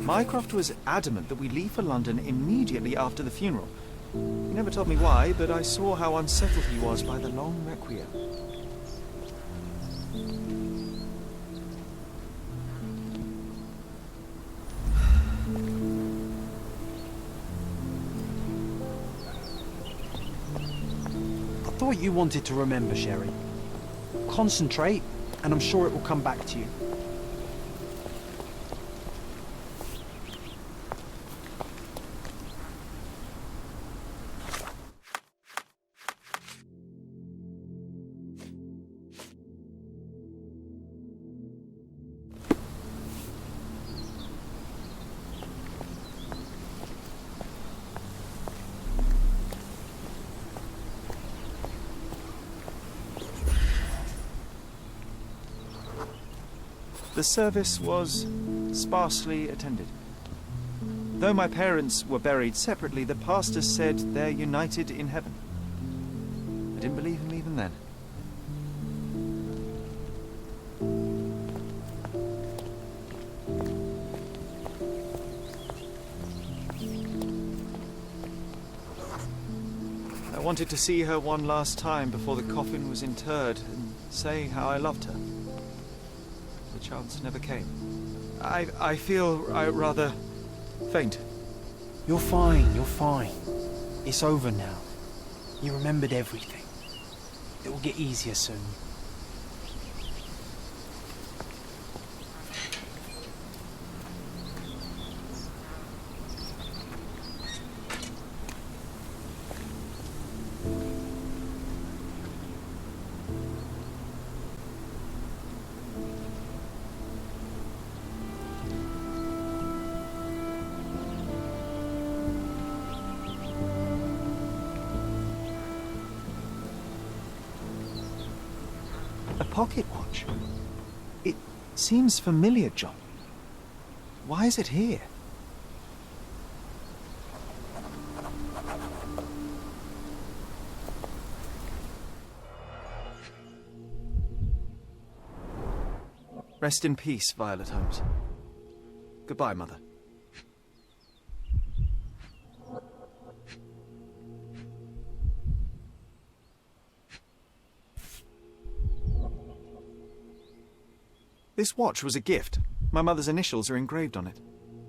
Mycroft was adamant that we leave for London immediately after the funeral. He never told me why, but I saw how unsettled he was by the long requiem. I thought you wanted to remember, Sherry. Concentrate, and I'm sure it will come back to you. The service was sparsely attended. Though my parents were buried separately, the pastor said they're united in heaven. I didn't believe him even then. I wanted to see her one last time before the coffin was interred and say how I loved her. The chance never came. I feel rather faint. You're fine, you're fine. It's over now. You remembered everything. It will get easier soon. A pocket watch? It seems familiar, John. Why is it here? Rest in peace, Violet Holmes. Goodbye, Mother. This watch was a gift. My mother's initials are engraved on it.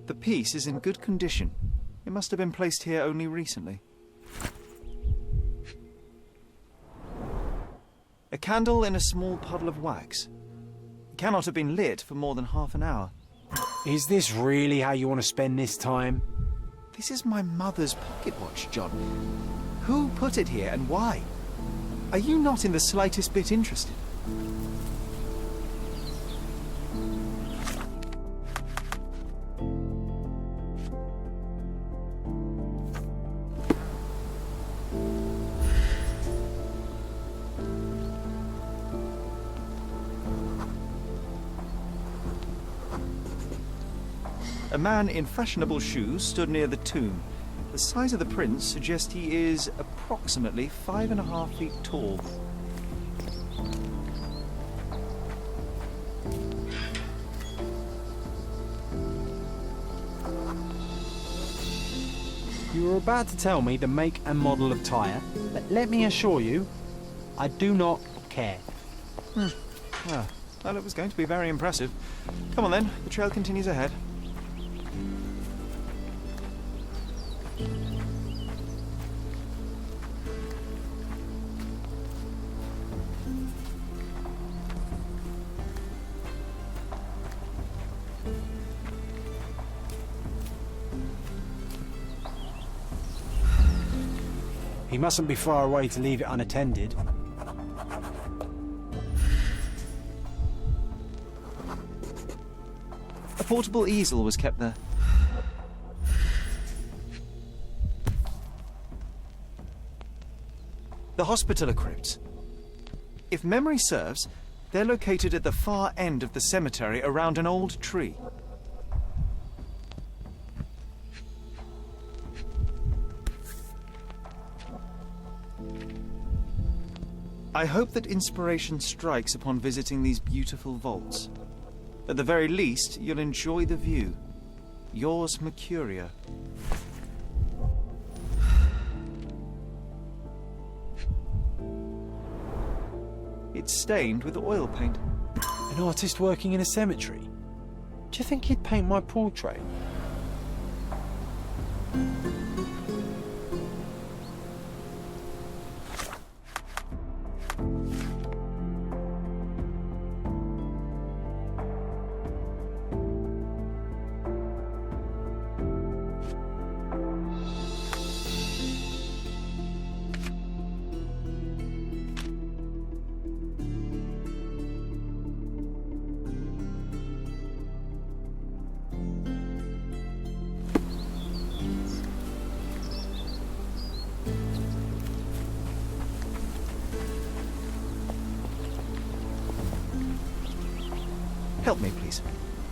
The piece is in good condition. It must have been placed here only recently. A candle in a small puddle of wax. It cannot have been lit for more than half an hour. Is this really how you want to spend this time? This is my mother's pocket watch, John. Who put it here and why? Are you not in the slightest bit interested? A man in fashionable shoes stood near the tomb. The size of the prints suggests he is approximately 5.5 feet tall. You were about to tell me the make and model of tyre, but let me assure you, I do not care. Well, it was going to be very impressive. Come on then, the trail continues ahead. He mustn't be far away to leave it unattended. A portable easel was kept there. The Hospitaller crypts. If memory serves, they're located at the far end of the cemetery around an old tree. I hope that inspiration strikes upon visiting these beautiful vaults. At the very least, you'll enjoy the view. Yours, Mercuria. It's stained with oil paint. An artist working in a cemetery? Do you think he'd paint my portrait? Help me, please.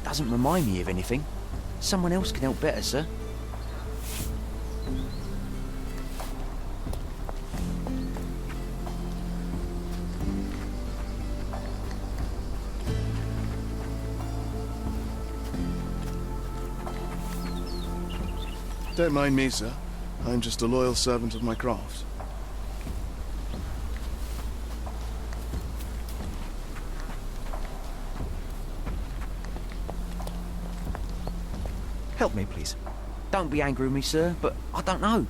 Doesn't remind me of anything. Someone else can help better, sir. Don't mind me, sir. I'm just a loyal servant of my craft. Help me, please. Don't be angry with me, sir, but I don't know.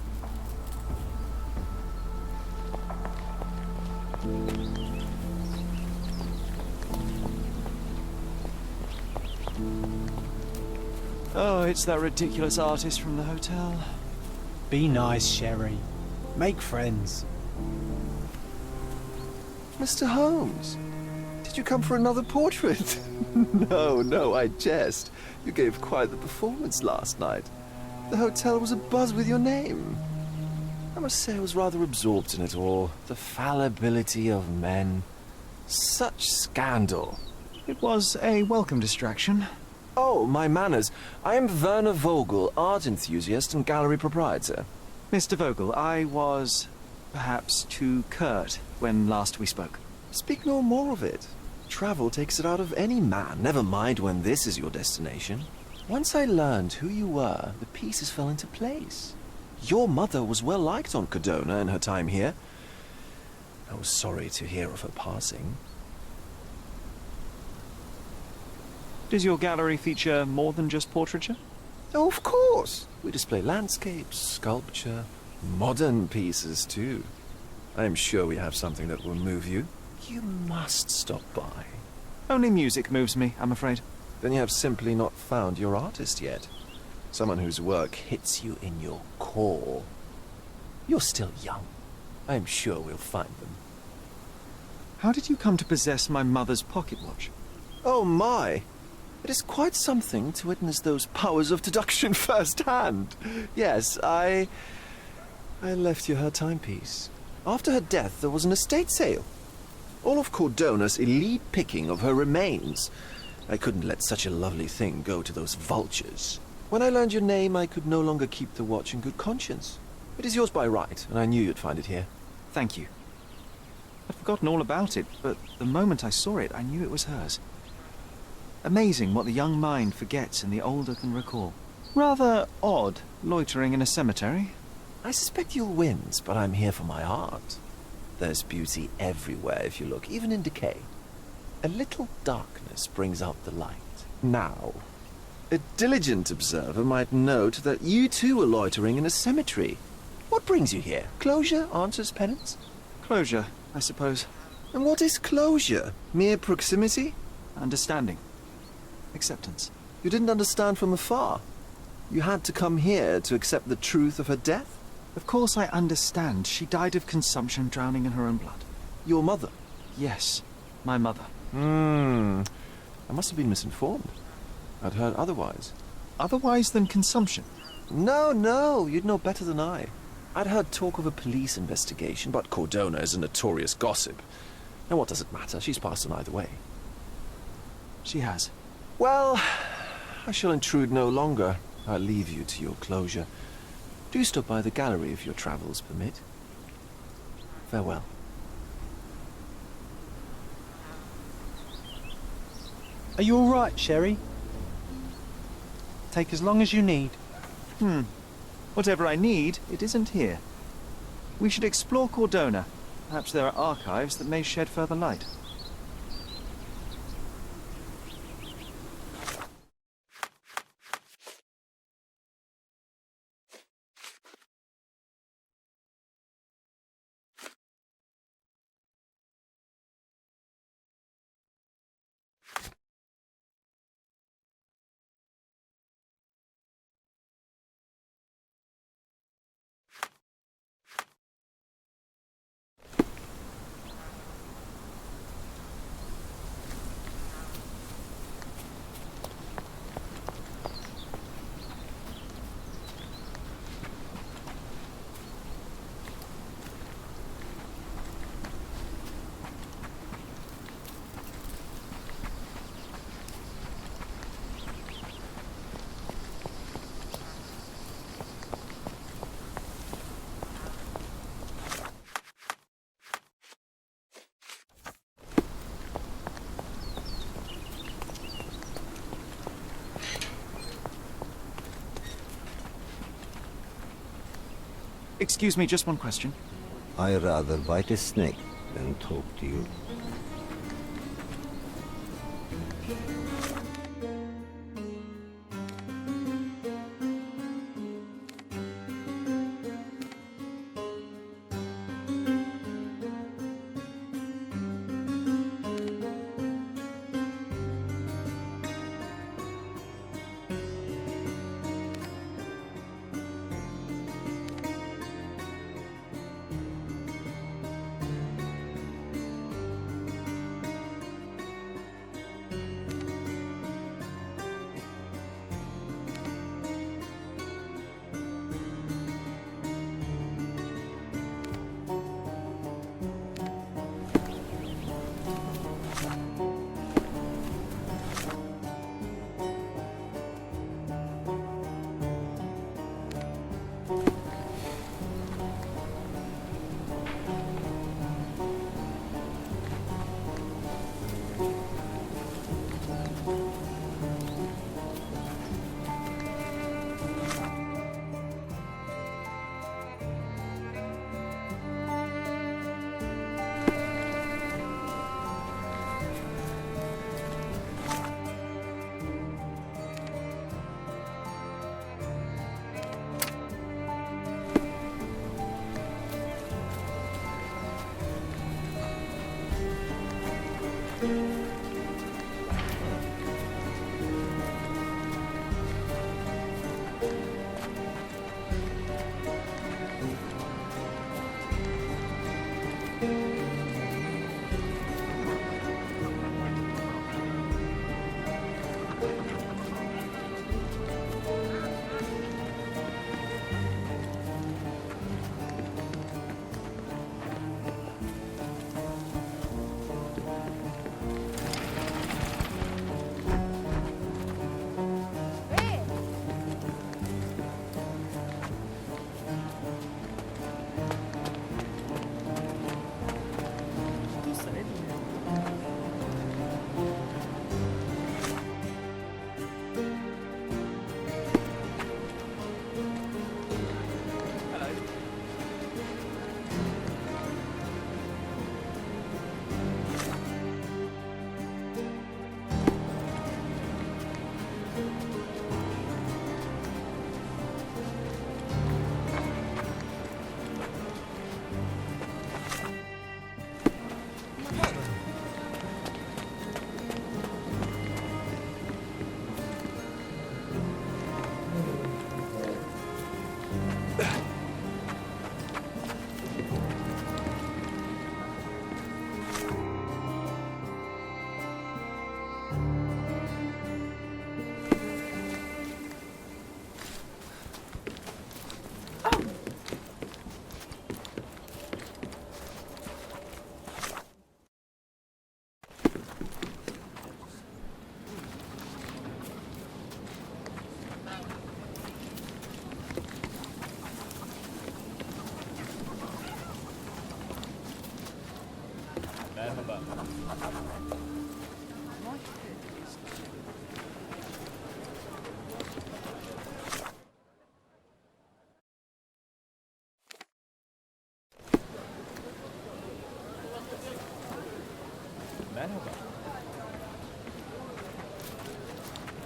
Oh, it's that ridiculous artist from the hotel. Be nice, Sherry. Make friends. Mr. Holmes, did you come for another portrait? No, I jest. You gave quite the performance last night. The hotel was abuzz with your name. I must say I was rather absorbed in it all. The fallibility of men. Such scandal. It was a welcome distraction. Oh, my manners. I am Werner Vogel, art enthusiast and gallery proprietor. Mr. Vogel, I was perhaps too curt when last we spoke. Speak no more of it. Travel takes it out of any man, never mind when this is your destination. Once I learned who you were, the pieces fell into place. Your mother was well liked on Codona in her time here. I was sorry to hear of her passing. Does your gallery feature more than just portraiture? Oh, of course. We display landscapes, sculpture, modern pieces too. I am sure we have something that will move you. You must stop by. Only music moves me, I'm afraid. Then you have simply not found your artist yet. Someone whose work hits you in your core. You're still young. I am sure we'll find them. How did you come to possess my mother's pocket watch? Oh my! It is quite something to witness those powers of deduction firsthand. Yes, I left you her timepiece. After her death, there was an estate sale. All of Cordona's elite picking of her remains. I couldn't let such a lovely thing go to those vultures. When I learned your name, I could no longer keep the watch in good conscience. It is yours by right, and I knew you'd find it here. Thank you. I'd forgotten all about it, but the moment I saw it, I knew it was hers. Amazing what the young mind forgets and the older can recall. Rather odd, loitering in a cemetery. I suspect you'll win, but I'm here for my art. There's beauty everywhere if you look, even in decay. A little darkness brings out the light. Now, a diligent observer might note that you too are loitering in a cemetery. What brings you here? Closure answers penance? Closure, I suppose. And what is closure? Mere proximity? Understanding. Acceptance. You didn't understand from afar. You had to come here to accept the truth of her death? Of course I understand. She died of consumption, drowning in her own blood. Your mother? Yes, my mother. I must have been misinformed. I'd heard otherwise. Otherwise than consumption? No, you'd know better than I. I'd heard talk of a police investigation, but Cordona is a notorious gossip. And what does it matter? She's passed on either way. She has. Well, I shall intrude no longer. I'll leave you to your closure. Do stop by the gallery if your travels permit. Farewell. Are you all right, Sherry? Take as long as you need. Whatever I need, it isn't here. We should explore Cordona. Perhaps there are archives that may shed further light. Excuse me, just one question. I rather bite a snake than talk to you.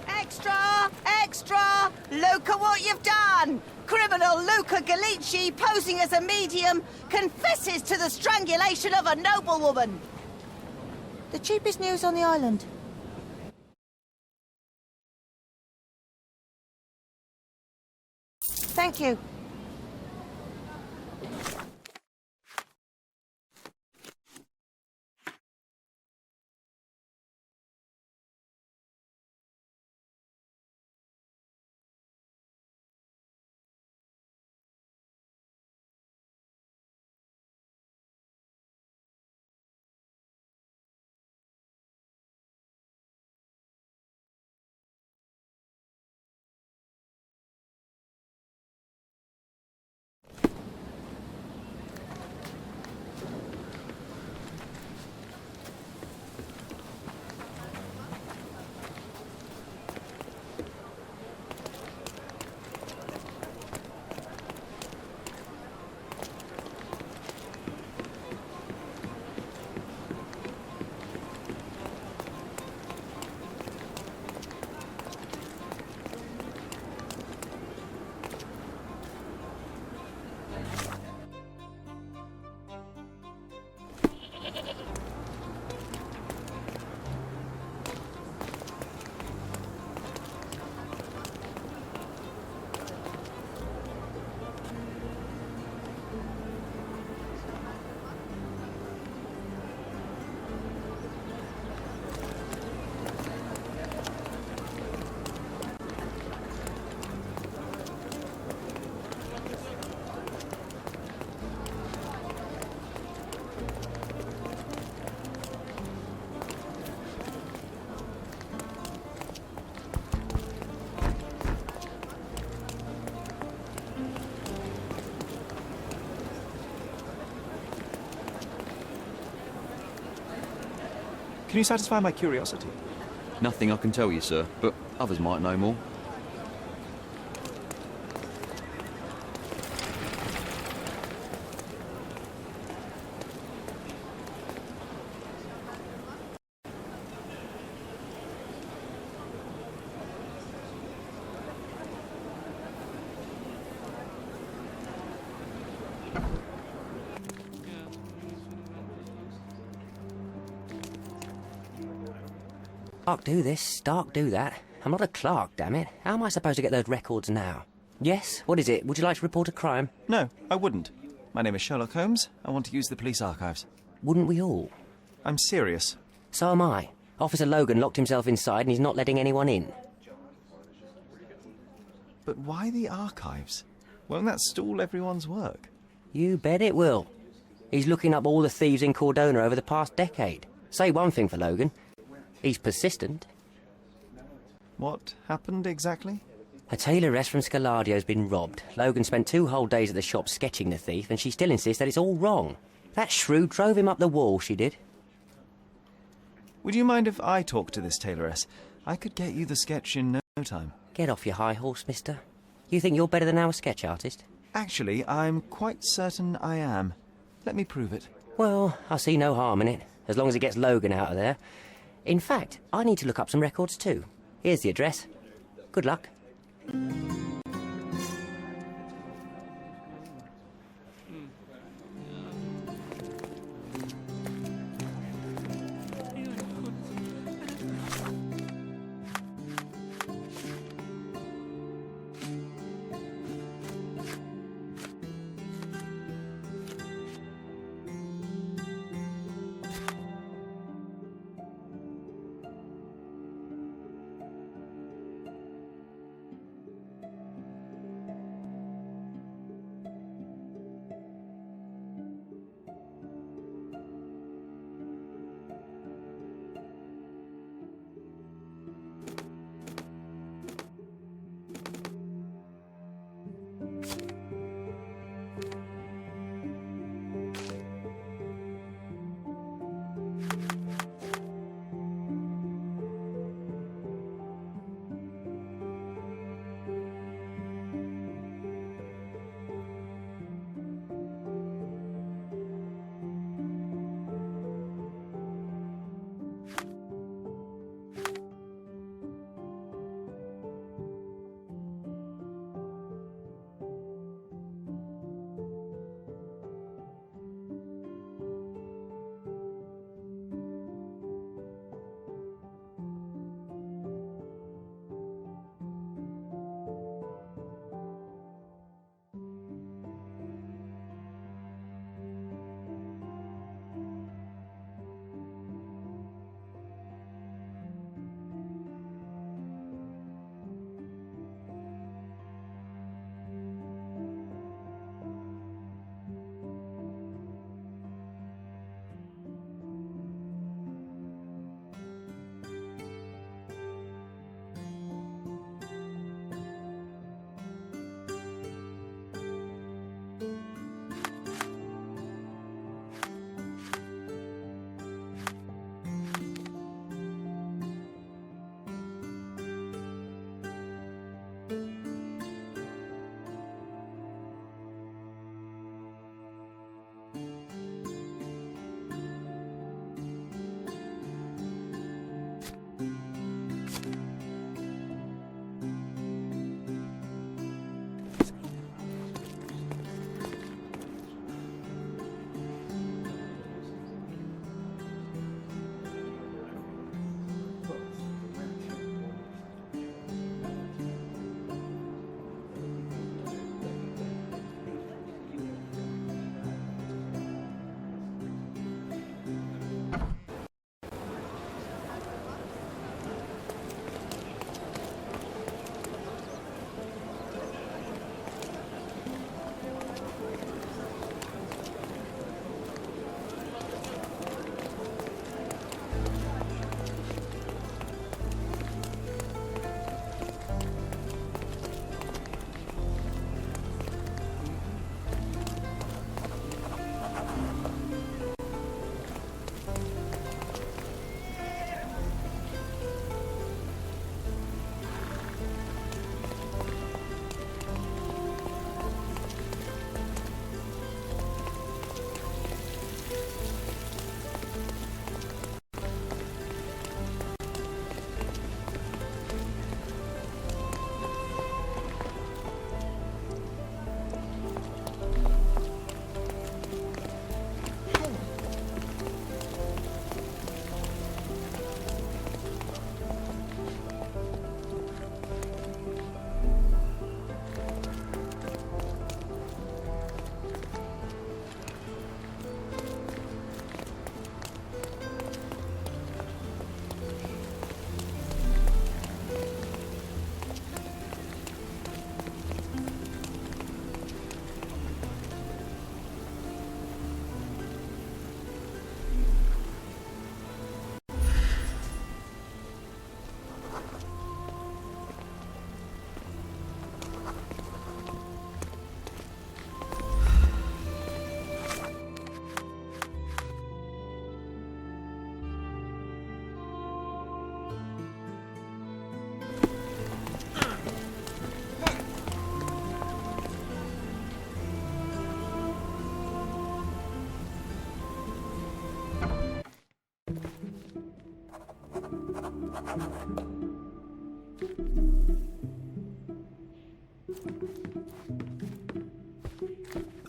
Extra! Extra! Look at what you've done! Criminal Luca Gallici, posing as a medium, confesses to the strangulation of a noblewoman. The cheapest news on the island. Thank you. Can you satisfy my curiosity? Nothing I can tell you, sir, but others might know more. Stark do this, Stark do that. I'm not a clerk, damn it. How am I supposed to get those records now? Yes? What is it? Would you like to report a crime? No, I wouldn't. My name is Sherlock Holmes. I want to use the police archives. Wouldn't we all? I'm serious. So am I. Officer Logan locked himself inside and he's not letting anyone in. But why the archives? Won't that stall everyone's work? You bet it will. He's looking up all the thieves in Cordona over the past decade. Say one thing for Logan. He's persistent. What happened exactly? A tailoress from Scaladio's been robbed. Logan spent 2 whole days at the shop sketching the thief, and she still insists that it's all wrong. That shrew drove him up the wall, she did. Would you mind if I talk to this tailoress? I could get you the sketch in no time. Get off your high horse, mister. You think you're better than our sketch artist? Actually, I'm quite certain I am. Let me prove it. Well, I see no harm in it, as long as it gets Logan out of there. In fact, I need to look up some records too. Here's the address. Good luck.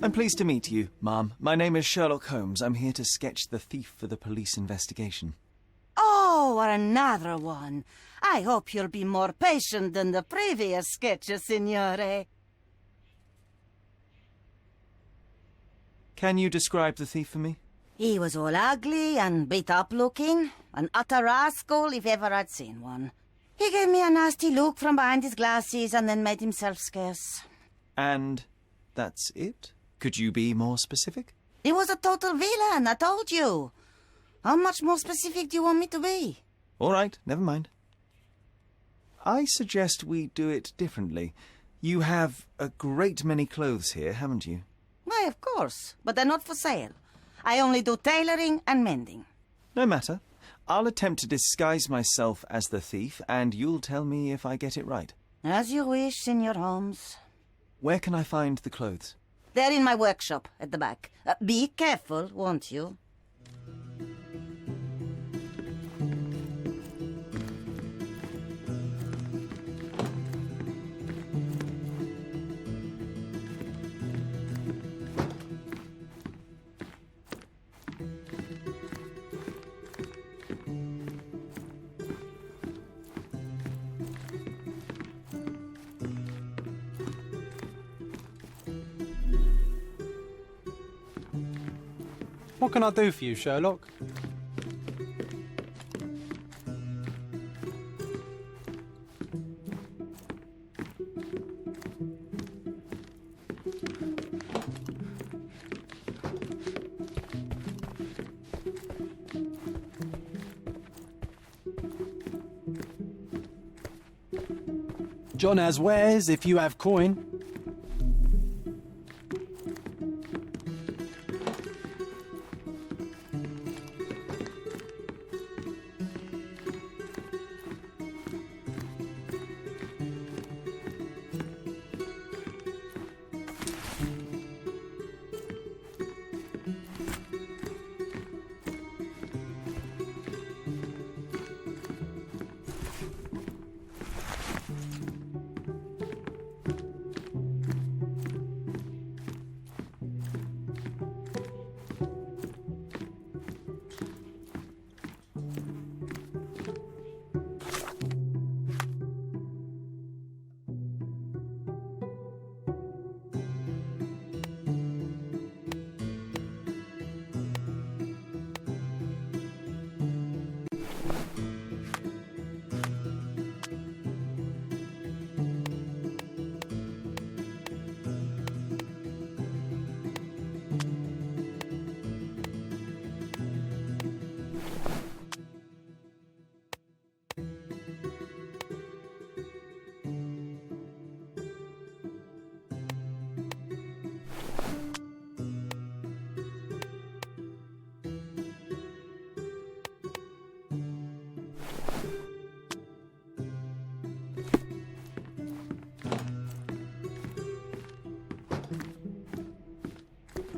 I'm pleased to meet you, Ma'am. My name is Sherlock Holmes. I'm here to sketch the thief for the police investigation. Oh, another one. I hope you'll be more patient than the previous sketches, signore. Can you describe the thief for me? He was all ugly and beat-up looking. An utter rascal if ever I'd seen one. He gave me a nasty look from behind his glasses and then made himself scarce. And that's it? Could you be more specific? He was a total villain, I told you. How much more specific do you want me to be? All right, never mind. I suggest we do it differently. You have a great many clothes here, haven't you? Why, of course, but they're not for sale. I only do tailoring and mending. No matter. I'll attempt to disguise myself as the thief, and you'll tell me if I get it right. As you wish, Senor Holmes. Where can I find the clothes? They're in my workshop at the back. Be careful, won't you? What can I do for you, Sherlock? John has wares if you have coin.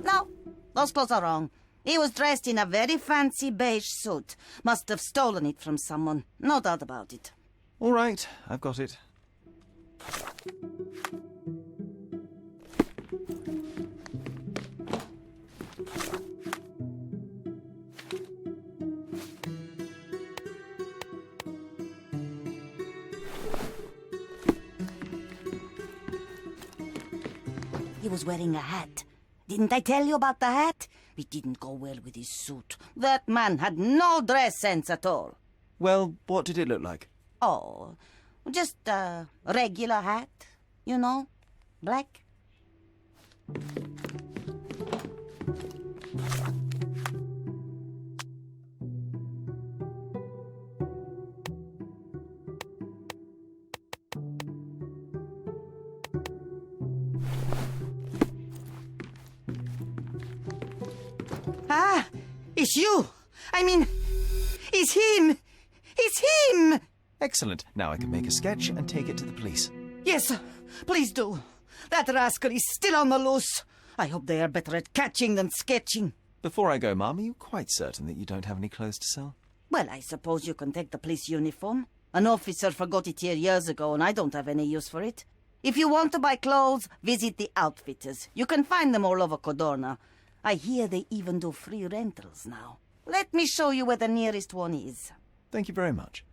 No, those clothes are wrong. He was dressed in a very fancy beige suit. Must have stolen it from someone. No doubt about it. All right, I've got it. He was wearing a hat. Didn't I tell you about the hat? It didn't go well with his suit. That man had no dress sense at all. Well, what did it look like? Oh, just a regular hat, you know, black. Ah, it's you. I mean, it's him. It's him. Excellent. Now I can make a sketch and take it to the police. Yes, sir. Please do. That rascal is still on the loose. I hope they are better at catching than sketching. Before I go, Mum, are you quite certain that you don't have any clothes to sell? Well, I suppose you can take the police uniform. An officer forgot it here years ago, and I don't have any use for it. If you want to buy clothes, visit the outfitters. You can find them all over Codorna. I hear they even do free rentals now. Let me show you where the nearest one is. Thank you very much.